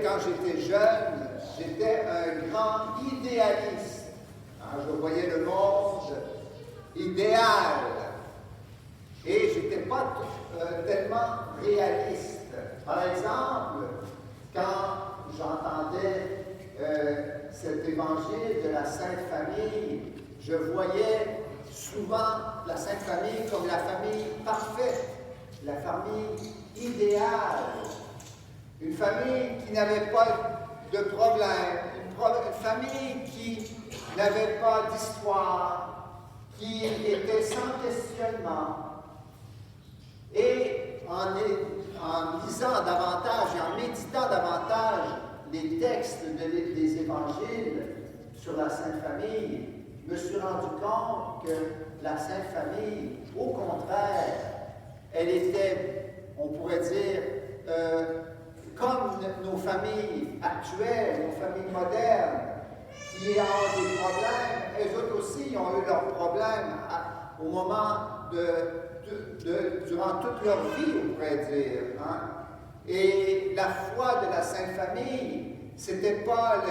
quand j'étais jeune, j'étais un grand idéaliste. Hein, je voyais le monde idéal. Et je n'étais pas tellement réaliste. Par exemple, quand j'entendais cet évangile de la Sainte Famille, je voyais souvent la Sainte Famille comme la famille parfaite, la famille idéale, une famille qui n'avait pas de problème, une famille qui n'avait pas d'histoire, qui était sans questionnement. Et en lisant davantage et en méditant davantage les textes des évangiles sur la Sainte Famille, je me suis rendu compte que la Sainte Famille, au contraire, elle était, on pourrait dire, comme nos familles actuelles, nos familles modernes, qui ont des problèmes, elles autres aussi ont eu leurs problèmes au moment durant toute leur vie, on pourrait dire. Hein? Et la foi de la Sainte Famille, ce n'était pas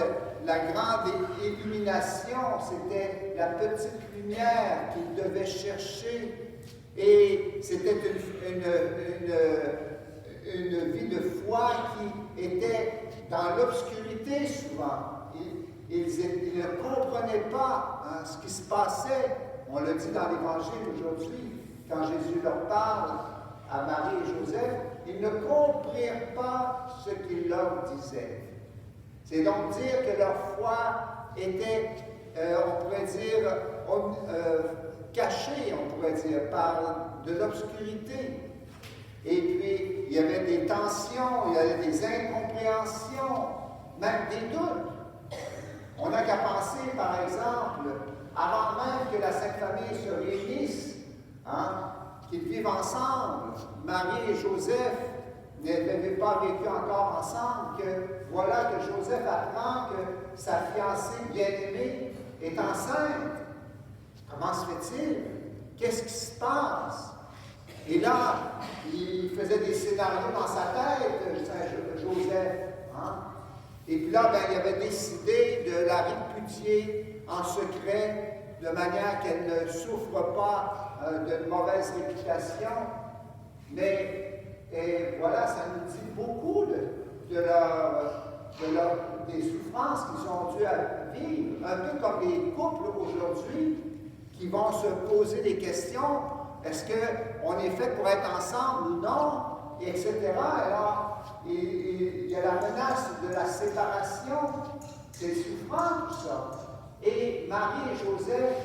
la grande illumination, c'était la petite lumière qu'ils devaient chercher. Et c'était une vie de foi qui était dans l'obscurité souvent. Ils ne comprenaient pas hein, ce qui se passait. On le dit dans l'Évangile aujourd'hui. Quand Jésus leur parle à Marie et Joseph, ils ne comprirent pas ce qu'il leur disait. C'est donc dire que leur foi était, on pourrait dire, cachée, on pourrait dire, par de l'obscurité. Et puis, il y avait des tensions, il y avait des incompréhensions, même des doutes. On n'a qu'à penser, par exemple, avant même que la Sainte Famille se réunisse, hein, qu'ils vivent ensemble, Marie et Joseph n'avaient pas vécu encore ensemble, que voilà que Joseph apprend que sa fiancée bien-aimée est enceinte. Comment se fait-il? Qu'est-ce qui se passe? Et là, il faisait des scénarios dans sa tête, Joseph. Hein? Et puis là, il avait décidé de la répudier en secret, de manière qu'elle ne souffre pas d'une mauvaise réputation. Mais voilà, ça nous dit beaucoup des souffrances qu'ils ont dû vivre. Un peu comme les couples aujourd'hui qui vont se poser des questions. Est-ce qu'on est fait pour être ensemble ou non? Etc. Alors, il y a la menace de la séparation. C'est souffrant tout ça. Et Marie et Joseph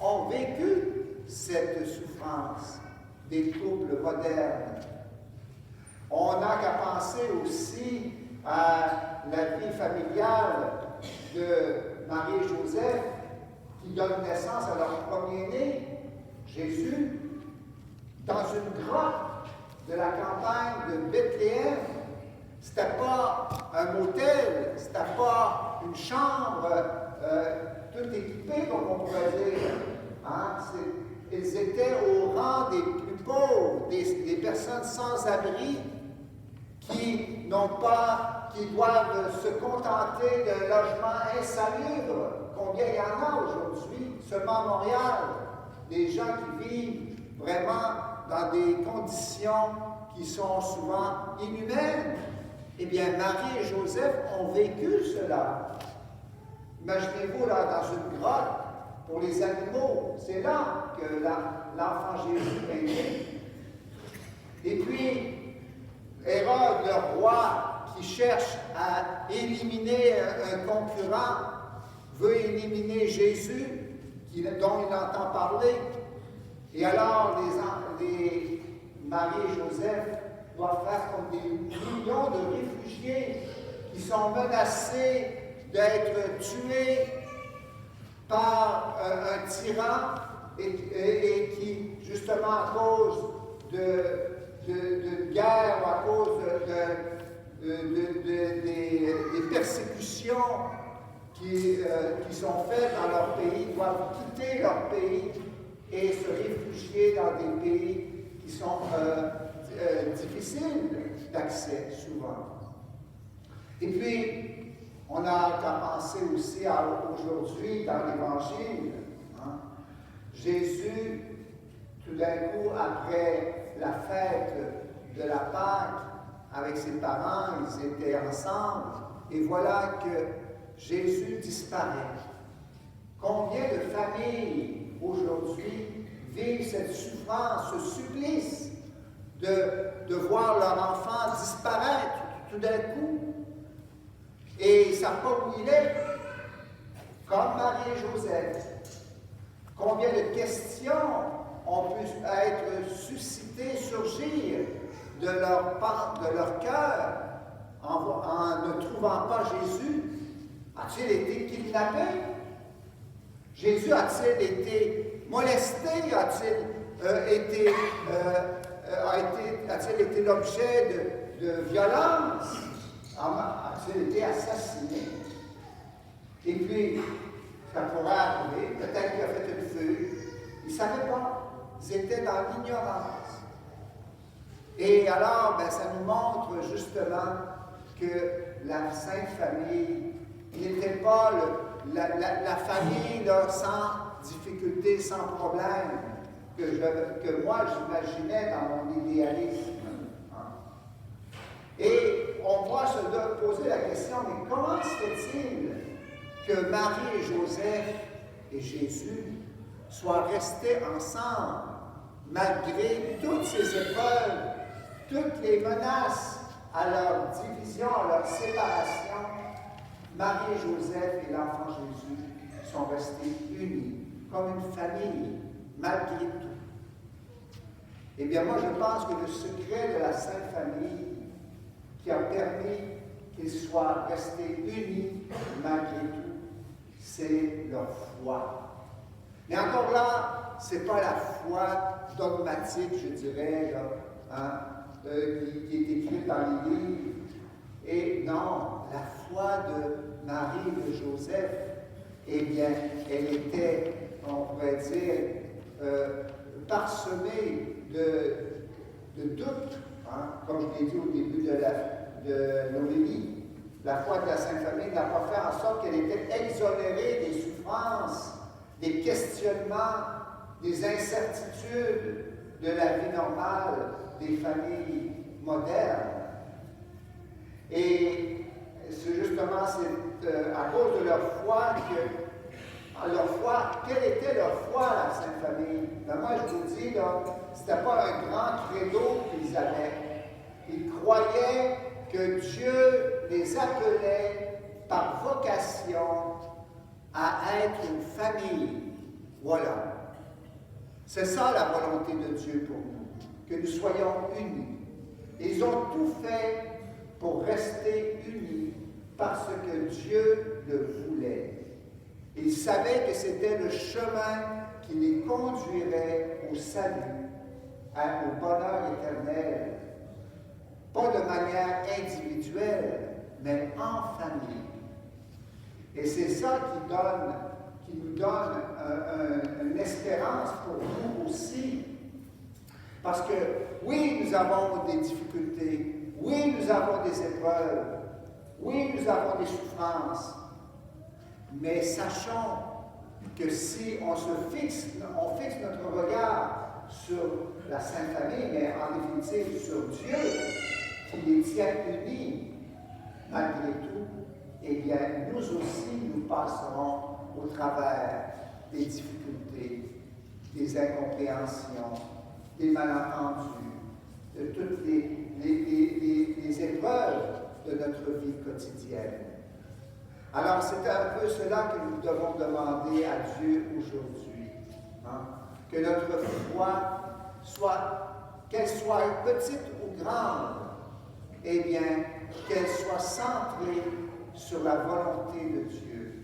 ont vécu cette souffrance des couples modernes. On n'a qu'à penser aussi à la vie familiale de Marie et Joseph qui donnent naissance à leur premier-né, Jésus, dans une grotte de la campagne de Bethléem. C'était pas un motel, c'était pas une chambre tout équipée, comme on pourrait dire. Hein? Ils étaient au rang des plus pauvres, des personnes sans abri qui doivent se contenter d'un logement insalubre. Combien il y en a aujourd'hui, seulement à Montréal, des gens qui vivent vraiment dans des conditions qui sont souvent inhumaines. Eh bien, Marie et Joseph ont vécu cela. Imaginez-vous là dans une grotte pour les animaux. C'est là que l'enfant Jésus est né. Et puis, Hérode, le roi, qui cherche à éliminer un concurrent, veut éliminer Jésus, dont il entend parler. Et alors, les Marie et Joseph doivent faire comme des millions de réfugiés qui sont menacés d'être tués par un tyran et qui, justement, à cause de guerre ou à cause des persécutions qui sont faites dans leur pays, doivent quitter leur pays et se réfugier dans des pays qui sont difficiles d'accès souvent. Et puis, on a qu'à penser aussi à aujourd'hui dans l'Évangile. Hein? Jésus, tout d'un coup, après la fête de la Pâque, avec ses parents, ils étaient ensemble, et voilà que Jésus disparaît. Combien de familles aujourd'hui vivent cette souffrance, ce supplice de voir leur enfant disparaître tout d'un coup, et ils ne savent pas où il est, comme Marie et Joseph. Combien de questions ont pu être suscitées, surgir de leur cœur en ne trouvant pas Jésus? A-t-il été kidnappé? Jésus a-t-il été molesté? A-t-il été l'objet de violence? A-t-il été assassiné? Et puis, ça pourrait arriver, peut-être qu'il a fait une fugue. Ils ne savaient pas. Ils étaient dans l'ignorance. Et alors, ça nous montre justement que la Sainte Famille n'était pas la famille là, sans difficulté, sans problème, que moi j'imaginais dans mon idéalisme. Et on va se poser la question, mais comment se fait-il que Marie et Joseph et Jésus soient restés ensemble malgré toutes ces épreuves, toutes les menaces à leur division, à leur séparation? Marie et Joseph et l'enfant Jésus sont restés unis, comme une famille, malgré tout. Eh bien, moi, je pense que le secret de la Sainte Famille qui a permis qu'ils soient restés unis, malgré tout, c'est leur foi. Mais encore là, ce n'est pas la foi dogmatique, je dirais, là, qui est écrite dans les livres. Et non, la foi de Marie et de Joseph, eh bien, elle était, on pourrait dire, parsemée de doutes, comme je l'ai dit au début de l'homélie. La foi de la Sainte Famille n'a pas fait en sorte qu'elle était exonérée des souffrances, des questionnements, des incertitudes de la vie normale des familles modernes. Et c'est justement à cause de leur foi quelle était leur foi, la Sainte Famille? Moi, je vous dis, ce n'était pas un grand credo qu'ils avaient. Ils croyaient que Dieu les appelait par vocation à être une famille. Voilà. C'est ça la volonté de Dieu pour nous, que nous soyons unis. Et ils ont tout fait pour rester unis parce que Dieu le voulait. Ils savaient que c'était le chemin qui les conduirait au salut, au bonheur éternel, pas de manière individuelle, mais en famille. Et c'est ça qui nous donne une espérance pour nous aussi. Parce que oui, nous avons des difficultés, oui, nous avons des épreuves, oui, nous avons des souffrances, mais sachons que si on fixe notre regard sur la Sainte Famille, mais en définitive sur Dieu, qui les tient unis, malgré tout, eh bien, nous aussi, nous passerons au travers des difficultés, des incompréhensions, des malentendus, de toutes les épreuves de notre vie quotidienne. Alors, c'est un peu cela que nous devons demander à Dieu aujourd'hui. Que notre foi, qu'elle soit petite ou grande, eh bien, qu'elle soit centrée sur la volonté de Dieu,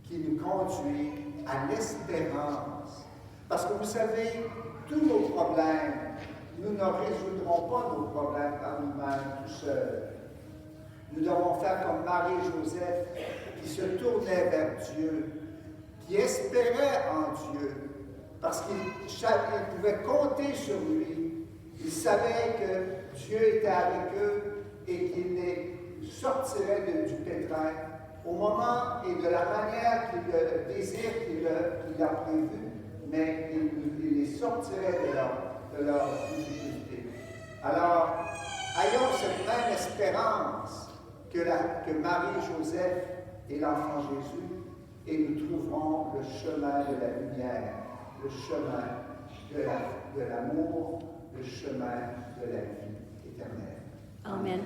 qui nous conduit à l'espérance. Parce que vous savez, tous nos problèmes, nous ne résoudrons pas nos problèmes par nous-mêmes tout seuls. Nous devons faire comme Marie et Joseph, qui se tournaient vers Dieu, qui espéraient en Dieu, parce qu'ils pouvaient compter sur lui. Ils savaient que Dieu était avec eux et qu'il sortirait du pétrin au moment et de la manière qu'il désire, qu'il a prévu, mais il les sortirait de leur difficulté. Alors, ayons cette même espérance que Marie-Joseph et l'enfant Jésus, et nous trouverons le chemin de la lumière, le chemin de l'amour, le chemin de la vie éternelle. Amen.